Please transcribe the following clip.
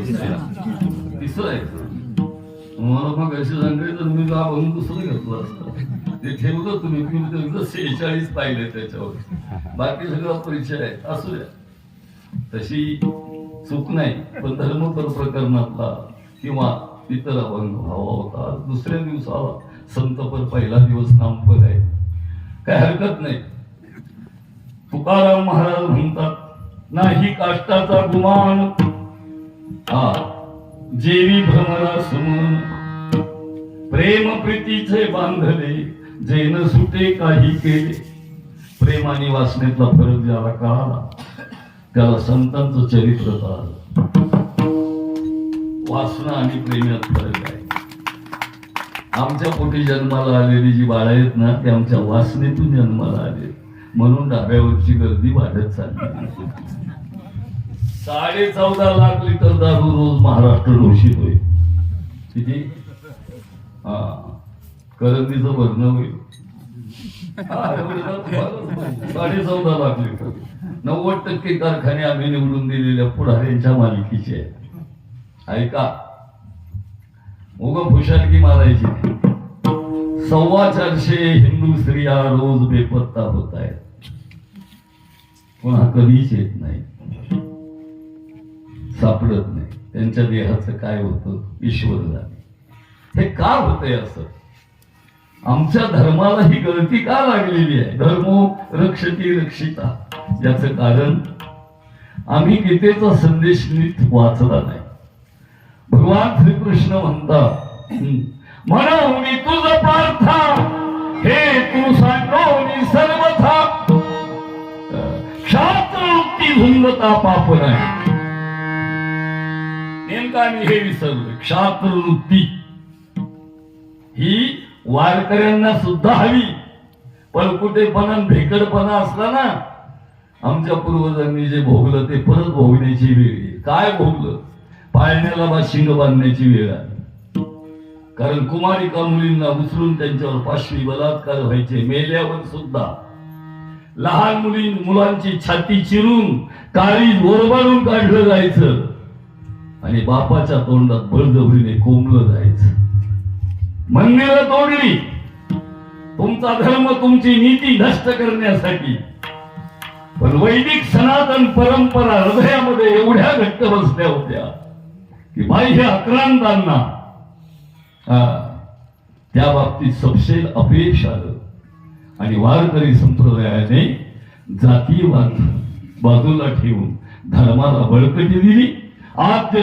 तिसरं आहे मला मग असे सांगले तर मी म्हणून दुसरं घेतलं असतं ते ठेवलं तुम्ही 46 पाहिले त्याच्यावर बाकी सगळा परिचय आहे असू द्या तशी चूक नाही पण धर्मपर प्रकरणातला किंवा इतर अभंग व्हावा होता दुसऱ्या दिवसाला संतपर पहिला दिवस नामपद आहे काय हरकत नाही तुकाराम महाराज म्हणतात नाही काष्टाचा गुमान हा जेवी भ्रमरा सुमन प्रेम प्रीतीचे बांधले जे न सुटे काही केले प्रेम आणि वासनेतला फरक ज्याला कळाला त्याला संतांचं चरित्र कळालं वासना आणि प्रेमात फरक आहे आमच्या पोटी जन्माला आलेली जी बाळ आहेत ना ते आमच्या वासनेतून जन्माला आले म्हणून ढाब्यावरची गर्दी वाढत चालली 14.5 लाख लिटर दारू रोज महाराष्ट्र घोषित होईल किती करंदीचं भरणं होईल 14.5 लाख लिटर 90% कारखाने आम्ही निवडून दिलेल्या पुढाऱ्यांच्या मालकीचे आहेत ऐका उग फुशालकी मारायची 450 हिंदू स्त्रिया रोज बेपत्ता होत आहेत पुन्हा कधीच येत नाही सापडत नाही त्यांच्या देहाचं काय होतं ईश्वर जाणे हे का होतंय असं आमच्या धर्माला ही गळती का लागलेली आहे धर्मो रक्षती रक्षिता याचं कारण आम्ही गीतेचा संदेश नीट वाचला नाही भगवान श्रीकृष्ण म्हणतात म्हणून मी तुझ पार्था हे तू सांगोनी सर्वथा क्षात्रवृत्ती झुंजता पाप नाही नेमका मी हे विसरलो क्षात्रवृत्ती ही वारकऱ्यांना सुद्धा हवी पळकुटेपणा भेकडपणा असला ना आमच्या पूर्वजांनी जे भोगलं ते परत भोगण्याची वेळ काय भोगलं पाळण्याला बाशिंग बांधण्याची वेळ आली कारण कुमारिका मुलींना उचलून त्यांच्यावर पाशवी बलात्कार व्हायचे मेल्यावर सुद्धा लहान मुलांची छाती चिरून काळी ओरबाडून काढलं जायचं आणि बापाच्या तोंडात बळजबरीने कोंबलं जायचं मंदिरं तोडली तुमचा धर्म तुमची नीती नष्ट करण्यासाठी पण वैदिक सनातन परंपरा हृदयामध्ये एवढ्या घट्ट बसल्या होत्या की बाह्य आक्रांतांना त्या बाबतीत सपशेल अपयश आलं आणि वारकरी संप्रदायाने जातीयवाद बाजूला ठेवून धर्माला बळकटी दिली आद्य